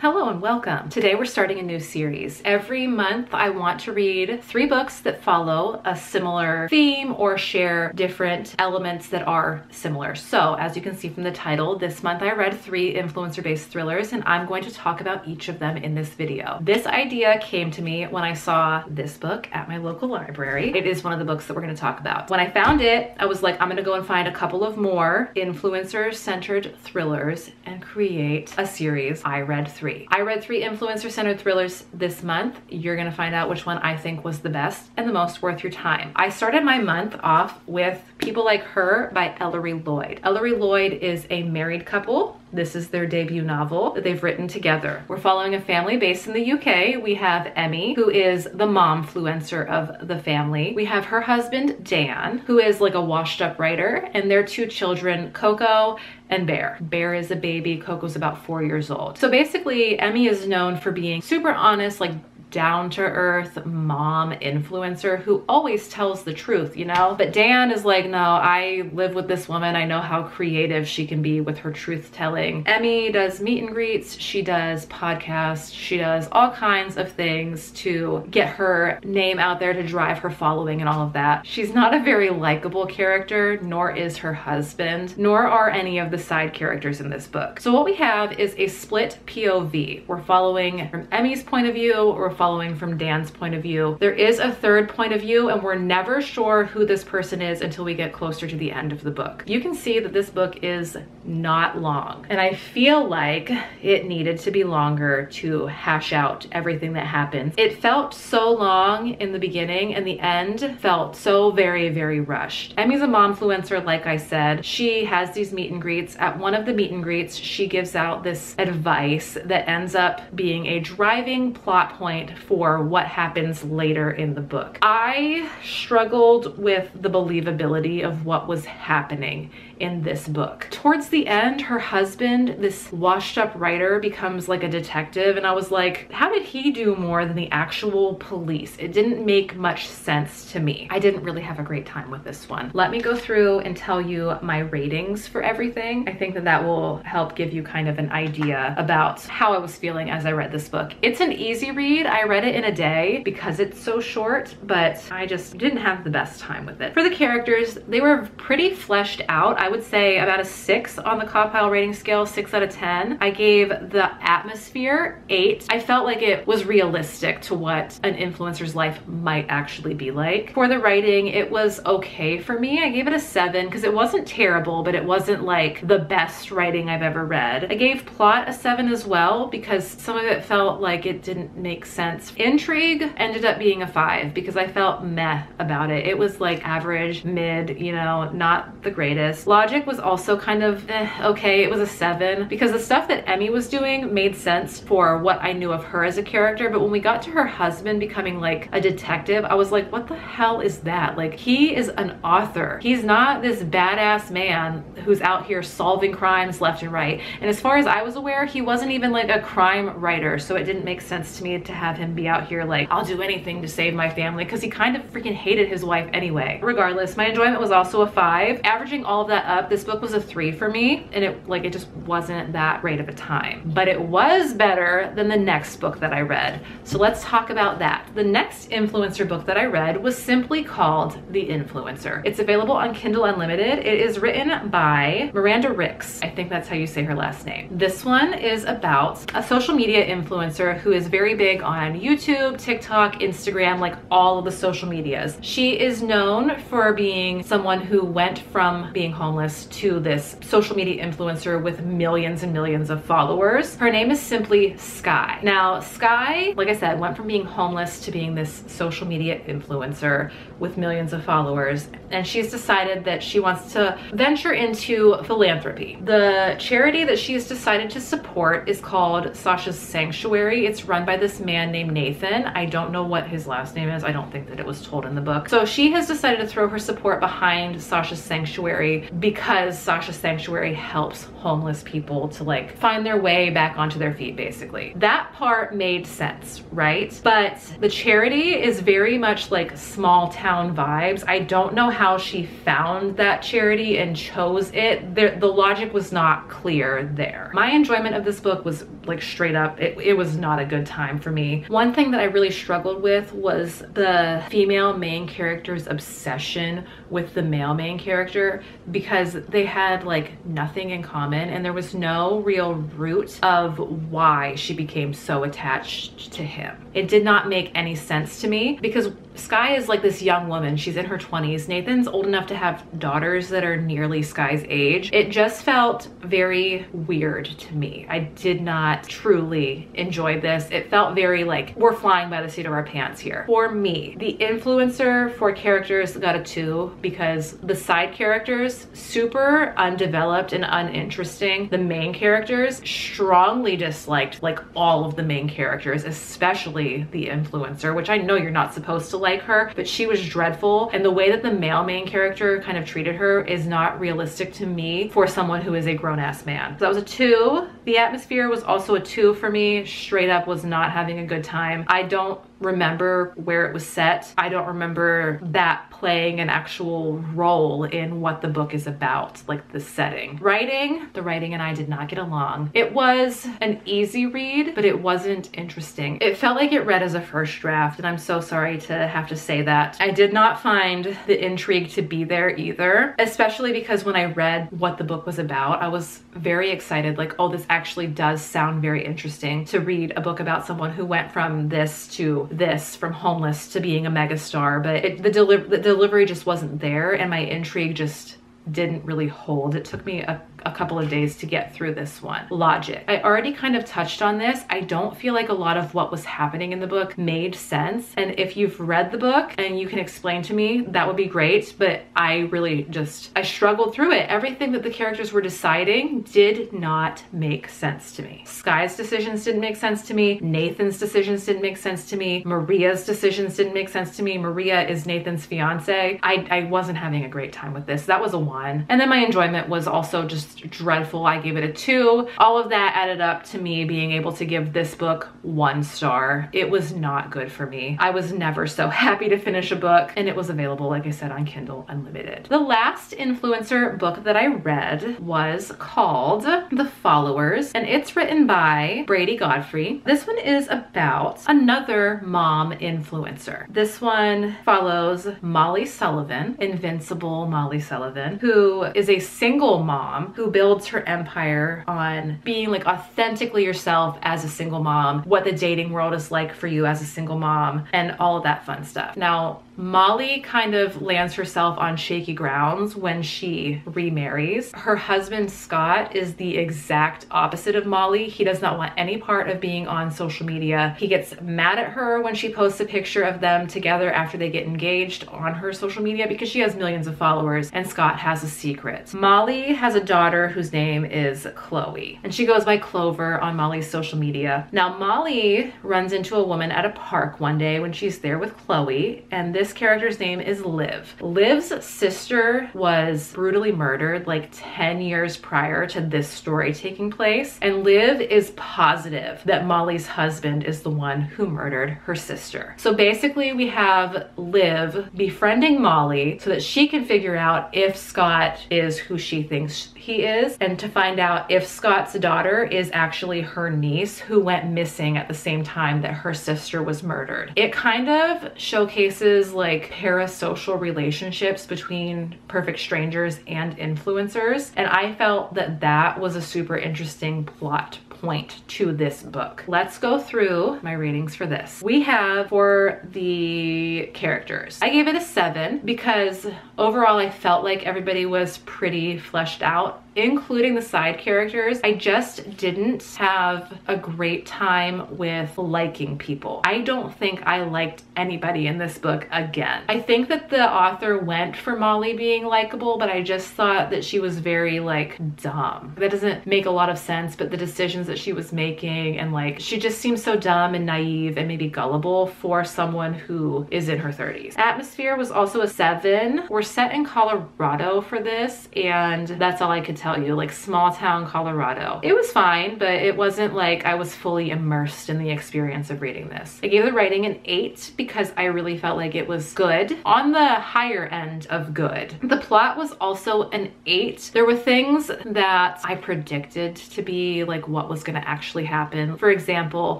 Hello and welcome. Today we're starting a new series. Every month I want to read 3 books that follow a similar theme or share different elements that are similar. So as you can see from the title, this month I read 3 influencer-based thrillers and I'm going to talk about each of them in this video. This idea came to me when I saw this book at my local library. It is one of the books that we're going to talk about. When I found it, I was like, I'm going to go and find a couple of more influencer-centered thrillers and create a series, I Read 3. I read 3 influencer-centered thrillers this month. You're gonna find out which one I think was the best and the most worth your time. I started my month off with People Like Her by Ellery Lloyd. Ellery Lloyd is a married couple. This is their debut novel that they've written together. We're following a family based in the UK. We have Emmy, who is the momfluencer of the family. We have her husband, Dan, who is like a washed up writer, and their 2 children, Coco and Bear. Bear is a baby, Coco's about 4 years old. So basically, Emmy is known for being super honest, like down-to-earth mom influencer who always tells the truth, you know? But Dan is like, no, I live with this woman. I know how creative she can be with her truth-telling. Emmy does meet and greets. She does podcasts. She does all kinds of things to get her name out there, to drive her following and all of that. She's not a very likable character, nor is her husband, nor are any of the side characters in this book. So what we have is a split POV. We're following from Emmy's point of view, we're following from Dan's point of view. There is a third point of view and we're never sure who this person is until we get closer to the end of the book. You can see that this book is not long and I feel like it needed to be longer to hash out everything that happens. It felt so long in the beginning and the end felt so very, very rushed. Emmy's a momfluencer, like I said. She has these meet and greets. At one of the meet and greets, she gives out this advice that ends up being a driving plot point for what happens later in the book. I struggled with the believability of what was happening in this book. Towards the end, her husband, this washed up writer, becomes like a detective and I was like, how did he do more than the actual police? It didn't make much sense to me. I didn't really have a great time with this one. Let me go through and tell you my ratings for everything. I think that that will help give you kind of an idea about how I was feeling as I read this book. It's an easy read. I read it in a day because it's so short, but I just didn't have the best time with it. For the characters, they were pretty fleshed out. I would say about a 6 on the cawpile rating scale, 6 out of 10. I gave the atmosphere 8. I felt like it was realistic to what an influencer's life might actually be like. For the writing, it was okay for me. I gave it a 7 because it wasn't terrible, but it wasn't like the best writing I've ever read. I gave plot a 7 as well because some of it felt like it didn't make sense. Intrigue ended up being a 5 because I felt meh about it. It was like average, mid, you know, not the greatest. Logic was also kind of okay. It was a 7 because the stuff that Emmy was doing made sense for what I knew of her as a character, but when we got to her husband becoming like a detective, I was like, what the hell is that? Like, he is an author. He's not this badass man who's out here solving crimes left and right. And as far as I was aware, he wasn't even like a crime writer, so it didn't make sense to me to have him be out here like, I'll do anything to save my family, because he kind of freaking hated his wife anyway. Regardless, my enjoyment was also a 5. Averaging all of that up, this book was a 3 for me, and it just wasn't that great of a time. But it was better than the next book that I read. So let's talk about that. The next influencer book that I read was simply called The Influencer. It's available on Kindle Unlimited. It is written by Miranda Rijks. I think that's how you say her last name. This one is about a social media influencer who is very big on YouTube, TikTok, Instagram, like all of the social medias. She is known for being someone who went from being homeless to this social media influencer with millions and millions of followers. Her name is simply Sky. Now, Sky, like I said, went from being homeless to being this social media influencer with millions of followers, and she's decided that she wants to venture into philanthropy. The charity that she's decided to support is called Sasha's Sanctuary. It's run by this man man named Nathan. I don't know what his last name is. I don't think that it was told in the book. So she has decided to throw her support behind Sasha's Sanctuary because Sasha's Sanctuary helps homeless people to like find their way back onto their feet, basically. That part made sense, right? But the charity is very much like small town vibes. I don't know how she found that charity and chose it. The logic was not clear there. My enjoyment of this book was like straight up, it was not a good time for me. One thing that I really struggled with was the female main character's obsession with the male main character, because they had like nothing in common and there was no real root of why she became so attached to him. It did not make any sense to me, because Sky is like this young woman. She's in her 20s. Nathan's old enough to have daughters that are nearly Sky's age. It just felt very weird to me. I did not truly enjoy this. It felt very like we're flying by the seat of our pants here. For me, the influencer for characters got a 2 because the side characters, super undeveloped and uninteresting. The main characters, strongly disliked like all of the main characters, especially the influencer, which I know you're not supposed to like her, but she was dreadful. And the way that the male main character kind of treated her is not realistic to me for someone who is a grown-ass man. So that was a 2. The atmosphere was also a 2 for me. Straight up was not having a good time. I don't remember where it was set. I don't remember that playing an actual role in what the book is about, like the setting. The writing and I did not get along. It was an easy read, but it wasn't interesting. It felt like it read as a first draft, and I'm so sorry to have to say that. I did not find the intrigue to be there either, especially because when I read what the book was about, I was very excited, like, oh, this actually does sound very interesting to read a book about someone who went from this to this, from homeless to being a megastar, but the delivery just wasn't there, and my intrigue just didn't really hold. It took me a couple of days to get through this one. Logic. I already kind of touched on this. I don't feel like a lot of what was happening in the book made sense. And if you've read the book and you can explain to me, that would be great. But I really I struggled through it. Everything that the characters were deciding did not make sense to me. Sky's decisions didn't make sense to me. Nathan's decisions didn't make sense to me. Maria's decisions didn't make sense to me. Maria is Nathan's fiance. I wasn't having a great time with this. That was a 1. And then my enjoyment was also just dreadful. I gave it a 2. All of that added up to me being able to give this book 1 star. It was not good for me. I was never so happy to finish a book, and it was available, like I said, on Kindle Unlimited. The last influencer book that I read was called The Followers, and it's written by Bradeigh Godfrey. This one is about another mom influencer. This one follows Molly Sullivan, Invincible Molly Sullivan, who is a single mom who builds her empire on being like authentically yourself as a single mom, what the dating world is like for you as a single mom, and all of that fun stuff. Now, Molly kind of lands herself on shaky grounds when she remarries. Her husband, Scott, is the exact opposite of Molly. He does not want any part of being on social media. He gets mad at her when she posts a picture of them together after they get engaged on her social media because she has millions of followers and Scott has a secret. Molly has a daughter whose name is Chloe, and she goes by Clover on Molly's social media. Now, Molly runs into a woman at a park one day when she's there with Chloe, and this character's name is Liv. Liv's sister was brutally murdered like 10 years prior to this story taking place, and Liv is positive that Molly's husband is the one who murdered her sister. So basically we have Liv befriending Molly so that she can figure out if Scott is who she thinks he is, and to find out if Scott's daughter is actually her niece who went missing at the same time that her sister was murdered. It kind of showcases like parasocial relationships between perfect strangers and influencers, and I felt that that was a super interesting plot point to this book. Let's go through my ratings for this. We have, for the characters, I gave it a 7 because overall I felt like everybody was pretty fleshed out including the side characters, I just didn't have a great time with liking people. I don't think I liked anybody in this book again. I think that the author went for Molly being likable, but I just thought that she was very like dumb. That doesn't make a lot of sense, but the decisions that she was making, and like she just seems so dumb and naive and maybe gullible for someone who is in her 30s. Atmosphere was also a 7. We're set in Colorado for this, and that's all I could tell you, like small town Colorado. It was fine, but it wasn't like I was fully immersed in the experience of reading this. I gave the writing an 8 because I really felt like it was good, on the higher end of good. The plot was also an 8. There were things that I predicted to be like what was going to actually happen. For example,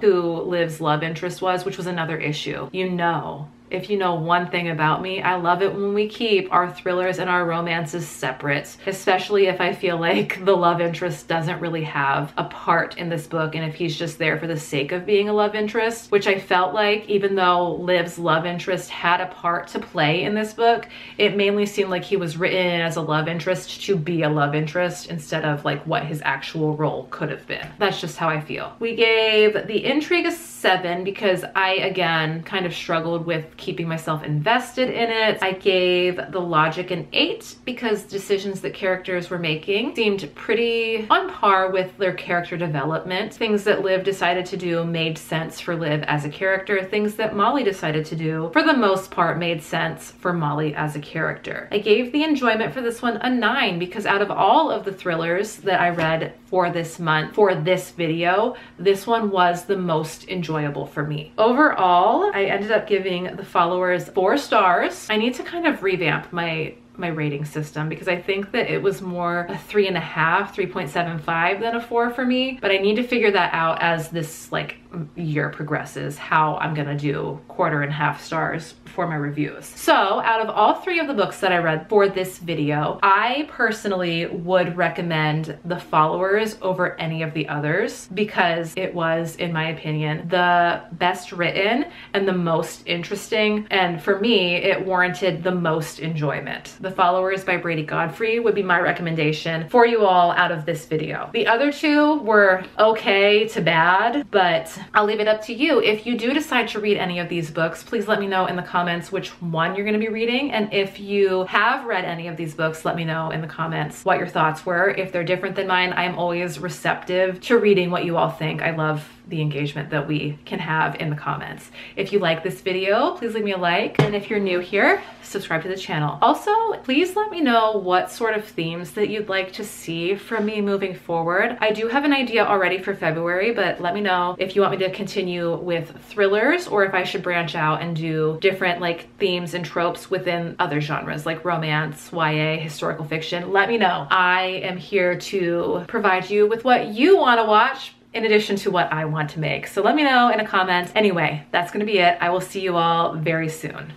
who Liv's love interest was, which was another issue. You know, if you know one thing about me, I love it when we keep our thrillers and our romances separate, especially if I feel like the love interest doesn't really have a part in this book and if he's just there for the sake of being a love interest, which I felt like even though Liv's love interest had a part to play in this book, it mainly seemed like he was written as a love interest to be a love interest instead of like what his actual role could have been. That's just how I feel. We gave the intrigue a 7 because I, again, kind of struggled with keeping myself invested in it. I gave the logic an 8 because decisions that characters were making seemed pretty on par with their character development. Things that Liv decided to do made sense for Liv as a character. Things that Molly decided to do, for the most part, made sense for Molly as a character. I gave the enjoyment for this one a 9 because out of all of the thrillers that I read for this month, for this video, this one was the most enjoyable for me. Overall, I ended up giving the followers 4 stars. I need to kind of revamp my rating system because I think that it was more a 3.5, 3.75 than a 4 for me, but I need to figure that out as this like year progresses, how I'm gonna do 1/4 stars for my reviews. So out of all 3 of the books that I read for this video, I personally would recommend The Followers over any of the others because it was, in my opinion, the best written and the most interesting, and for me it warranted the most enjoyment. The Followers by Bradeigh Godfrey would be my recommendation for you all out of this video. The other 2 were okay to bad, but I'll leave it up to you. If you do decide to read any of these books, please let me know in the comments which one you're going to be reading, and if you have read any of these books, let me know in the comments what your thoughts were. If they're different than mine, I am always receptive to reading what you all think. I love the engagement that we can have in the comments. If you like this video, please leave me a like, and if you're new here, subscribe to the channel. Also, please let me know what sort of themes that you'd like to see from me moving forward. I do have an idea already for February, but let me know if you want me to continue with thrillers or if I should branch out and do different like themes and tropes within other genres like romance, YA, historical fiction. Let me know. I am here to provide you with what you want to watch in addition to what I want to make. So let me know in a comment. Anyway, that's gonna be it. I will see you all very soon.